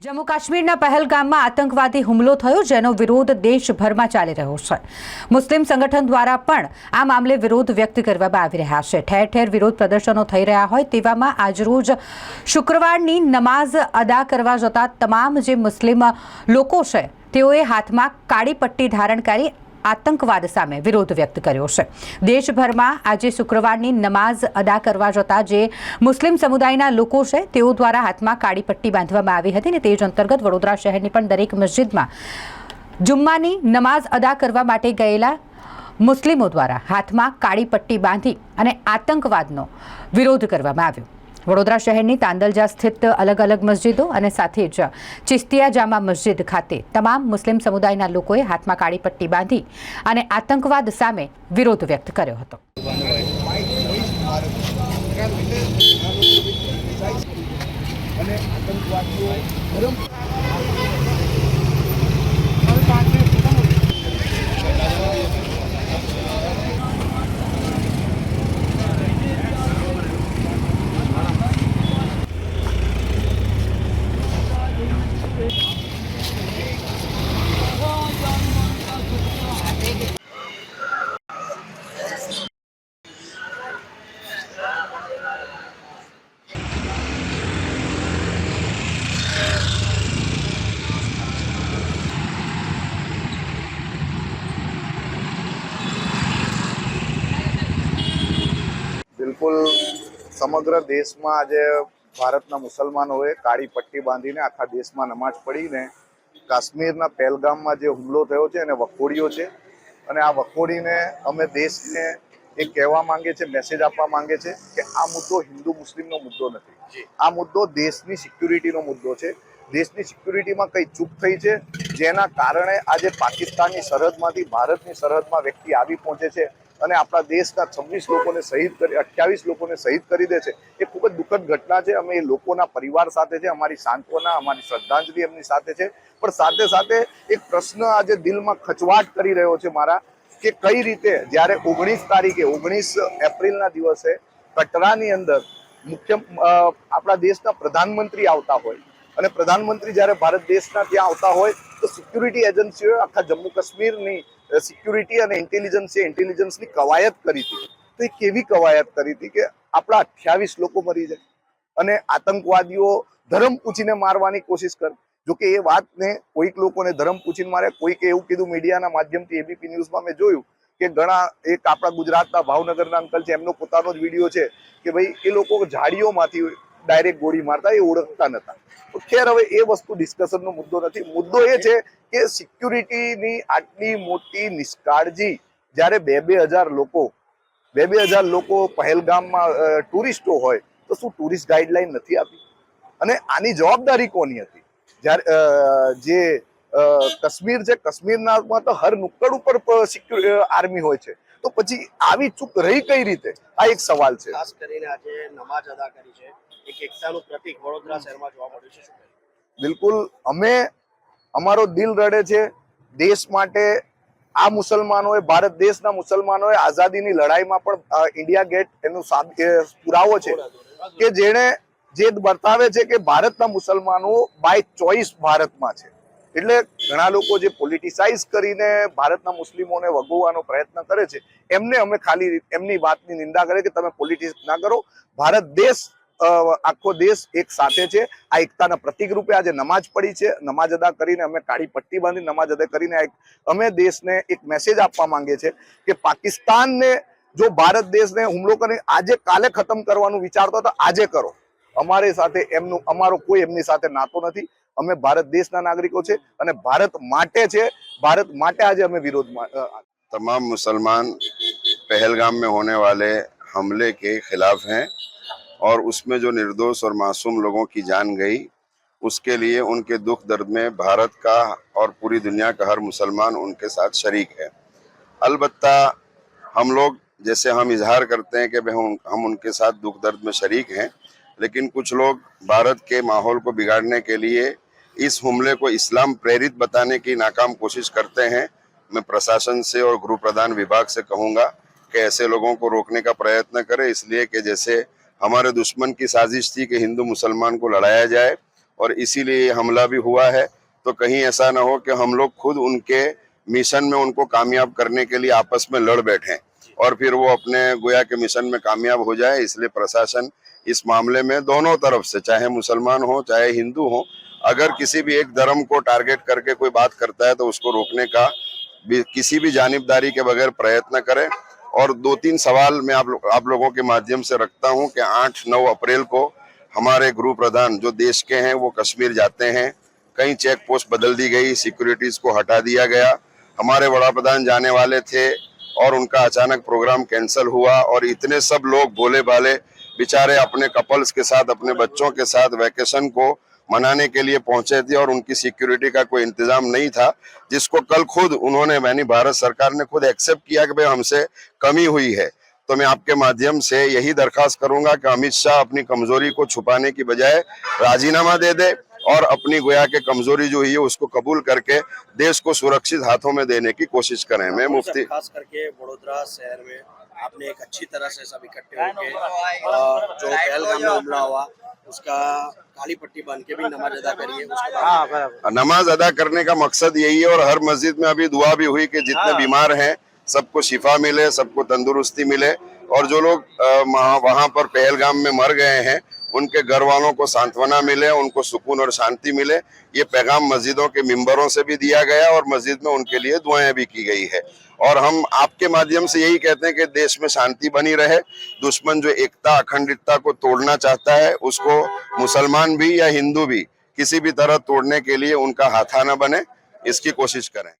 जम्मू काश्मीरना पहलगामમાં आतंकवादी હુમલો થયો જેનો વિરોધ દેશભરમાં ચાલી રહ્યો છે। મુસ્લિમ સંગઠન દ્વારા પણ આ મામલે વિરોધ વ્યક્ત કરવામાં આવી રહ્યા છે। ઠેર ઠેર વિરોધ પ્રદર્શનો થઈ રહ્યા હોય તેવામાં આજરોજ શુક્રવારની નમાઝ અદા કરવા જતા તમામ જે મુસ્લિમ લોકો છે તેઓએ હાથમાં કાળી પટ્ટી ધારણ કરી आतंकवाद सामे विरोध व्यक्त कर्यो छे। देशभर में आज शुक्रवार की नमाज अदा करवा जता जे मुस्लिम समुदायना लोको छे तेओ द्वारा हाथ में काળી पट्टी बांधवामां आवी हती ने तेज अंतर्गत वडोदरा शहरनी पण दरेक मस्जिद में जुम्मानी नमाज अदा करवा माटे गयेला मुस्लिमों द्वारा हाथ में काળી पट्टी बांधी अने आतंकवादनो विरोध करवामां आव्यो। वडोदरा शहरनी तांदलजा स्थित अलग अलग मस्जिदों और साथ ज चिश्तिया जामा मस्जिद खाते तमाम मुस्लिम समुदायना लोकोए हाथ में काળી पट्टी बांधी और आतंकवाद सामे विरोध व्यक्त कर्यो हतो। बिल्कुल समग्र देश में आज भारतना मुसलमानोए काળી पट्टी बांधीने आखा देश में नमाज पढ़ीने काश्मीरना पहलगाम में जो हुमलो थयो छे एने वखोड़्यो छे अने आ वखोड़ीने अमे देशने एक कहेवा मांगे छे, मेसेज आपवा मांगे छे कि आ मुद्दो हिंदू मुस्लिमनो मुद्दो नथी, आ मुद्दो देशनी सिक्योरिटीनो मुद्दो छे। देशनी सिक्योरिटीमां कई चूक थई छे जेना कारणे आज पाकिस्ताननी सरहदमांथी भारतनी सरहदमां व्यक्ति आवी पहोंचे छे અને આપણા દેશના 26 લોકોને શહીદ કરી 28 લોકોને શહીદ કરી દે છે એ ખૂબ જ દુઃખદ ઘટના છે। અમે એ લોકોના પરિવાર સાથે છે, અમારી સાંત્વના અમારી શ્રદ્ધાંજલિ એમની સાથે છે, પણ સાથે સાથે એક પ્રશ્ન આજે દિલમાં ખચવાટ કરી રહ્યો છે મારા કે કઈ રીતે જ્યારે 19 તારીખે 19 એપ્રિલના દિવસે કટરાની અંદર મુખ્ય આપણા દેશના પ્રધાનમંત્રી આવતા હોય અને પ્રધાનમંત્રી જ્યારે ભારત દેશના ત્યાં આવતા હોય તો સિક્યુરિટી એજન્સીઓએ આખા જમ્મુ કાશ્મીરની સિક્યુરિટી અને ઇન્ટેલિજન્સની કવાયત કરી હતી। તો એ કેવી કવાયત કરી હતી કે આપણા 28 લોકો મરી જાય અને આતંકવાદીઓ ધર્મ પૂછીને મારવાની કોશિશ કરે। જો કે એ વાતને કોઈક લોકોને ધર્મ પૂછીને મારે, કોઈકે એવું કીધું મીડિયાના માધ્યમથી એબીપી ન્યૂઝમાં મેં જોયું કે ઘણા એક આપણા ગુજરાતના ભાવનગરના અંકલ છે એમનો પોતાનો જ વિડીયો છે કે ભાઈ એ લોકો ઝાડીઓમાંથી ડાયરેક્ટ ગોળી મારતા, એ ઓળખતા નતા। તો ખેર હવે એ વસ્તુ ડિસ્કશનનો મુદ્દો નથી। મુદ્દો એ છે કે સિક્યુરિટીની આટલી મોટી નિષ્કાળજી જ્યારે 2,000 લોકો પહેલગામમાં ટુરિસ્ટો હોય તો શું ટુરિસ્ટ ગાઈડલાઈન નથી આપી? અને આની જવાબદારી કોની હતી? જ્યારે જે કાશ્મીર છે, કાશ્મીરમાં તો હર નુક્કડ ઉપર આર્મી હોય છે, તો પછી આવી ચૂક રહી કઈ રીતે? આ એક સવાલ છે। ખાસ કરીને આજે નમાજ અદા કરી છે, એક એકતાનું પ્રતીક વડોદરા શહેરમાં જોવા મળ્યું છે। બિલકુલ, અમે અમારો દિલ રડે છે દેશ માટે। આ મુસલમાનોએ, ભારત દેશના મુસલમાનોએ આઝાદીની લડાઈમાં પણ ઇન્ડિયા ગેટ એનો પુરાવો છે કે જેણે જે બતાવે છે કે ભારતના મુસલમાનો બાય ચોઈસ ભારતમાં છે। એટલે ઘણા લોકો જે પોલિટિસાઇઝ કરીને ભારતના મુસ્લિમોને વગોવવાનો પ્રયત્ન કરે છે એમને અમે ખાલી એમની વાતની નિંદા કરે કે તમે પોલિટિક્સ ના કરો। ભારત દેશ, આખો દેશ એક સાથે છે। આ એકતાના પ્રતીક રૂપે આજે નમાજ પડી છે, નમાજ અદા કરીને અમે કાળી પટ્ટી બાંધી નમાજ અદા કરીને અમે દેશને એક મેસેજ આપવા માંગે છે કે પાકિસ્તાનને જો ભારત દેશને હુમલો કરીને આજે કાલે ખતમ કરવાનું વિચારતો તો આજે કરો। અમારી સાથે અમારો કોઈ એમની સાથે નાતો નથી। અમે ભારત દેશના નાગરિકો છે અને ભારત માટે છે, ભારત માટે આજે અમે વિરોધમાં। तमाम मुसलमान पहलगाम में होने वाले हमले के खिलाफ हैं और उसमें जो निर्दोष और मासूम लोगों की जान गई उसके लिए उनके दुख दर्द में भारत का और पूरी दुनिया का हर मुसलमान उनके साथ शरीक है। अलबत्ता हम लोग, जैसे हम इजहार करते हैं कि हम उनके साथ दुख दर्द में शरीक हैं, लेकिन कुछ लोग भारत के माहौल को बिगाड़ने के लिए इस हमले को इस्लाम प्रेरित बताने की नाकाम कोशिश करते हैं। मैं प्रशासन से और गृह प्रधान विभाग से कहूँगा कि ऐसे लोगों को रोकने का प्रयत्न करें, इसलिए कि जैसे हमारे दुश्मन की साजिश थी कि हिंदू मुसलमान को लड़ाया जाए, और इसीलिए ये हमला भी हुआ है। तो कहीं ऐसा ना हो कि हम लोग खुद उनके मिशन में उनको कामयाब करने के लिए आपस में लड़ बैठें और फिर वो अपने गोया के मिशन में कामयाब हो जाए। इसलिए प्रशासन इस मामले में दोनों तरफ से, चाहे मुसलमान हो चाहे हिंदू हो, अगर किसी भी एक धर्म को टारगेट करके कोई बात करता है तो उसको रोकने का किसी भी जानिबदारी के बगैर प्रयत्न करें। और 2-3 सवाल मैं आप लोगों के माध्यम से रखता हूं कि 8-9 अप्रैल को हमारे गृह प्रधान जो देश के हैं वो कश्मीर जाते हैं। कई चेक पोस्ट बदल दी गई, सिक्योरिटीज को हटा दिया गया। हमारे वड़ा प्रधान जाने वाले थे और उनका अचानक प्रोग्राम कैंसिल हुआ और इतने सब लोग भोले भाले बेचारे अपने कपल्स के साथ, अपने बच्चों के साथ वैकेशन को मनाने के लिए पहुंचे थे और उनकी सिक्योरिटी का कोई इंतजाम नहीं था, जिसको कल खुद उन्होंने, यानी भारत सरकार ने खुद एक्सेप्ट किया कि भाई हमसे कमी हुई है। तो मैं आपके माध्यम से यही दरखास्त करूंगा कि अमित शाह अपनी कमजोरी को छुपाने की बजाय राजीनामा दे दे और अपनी गोया के कमजोरी जो है उसको कबूल करके देश को सुरक्षित हाथों में देने की कोशिश करें। मैं मुफ्ती खास करके वडोदरा शहर में आपने एक अच्छी तरह से सब इकट्ठे होकर जो पहलगाम में हमला हुआ उसका काली पट्टी बांध के भी नमाज अदा करी है। नमाज अदा करने का मकसद यही है और हर मस्जिद में अभी दुआ भी हुई कि जितने बीमार हैं सबको शिफा मिले, सबको तंदुरुस्ती मिले और जो लोग वहां पर पहलगाम में मर गए हैं उनके घर वालों को सांत्वना मिले, उनको सुकून और शांति मिले। ये पैगाम मस्जिदों के मिंबरों से भी दिया गया और मस्जिद में उनके लिए दुआएं भी की गई है। और हम आपके माध्यम से यही कहते हैं कि देश में शांति बनी रहे। दुश्मन जो एकता, अखंडितता को तोड़ना चाहता है उसको मुसलमान भी या हिंदू भी किसी भी तरह तोड़ने के लिए उनका हाथा न बने, इसकी कोशिश करें।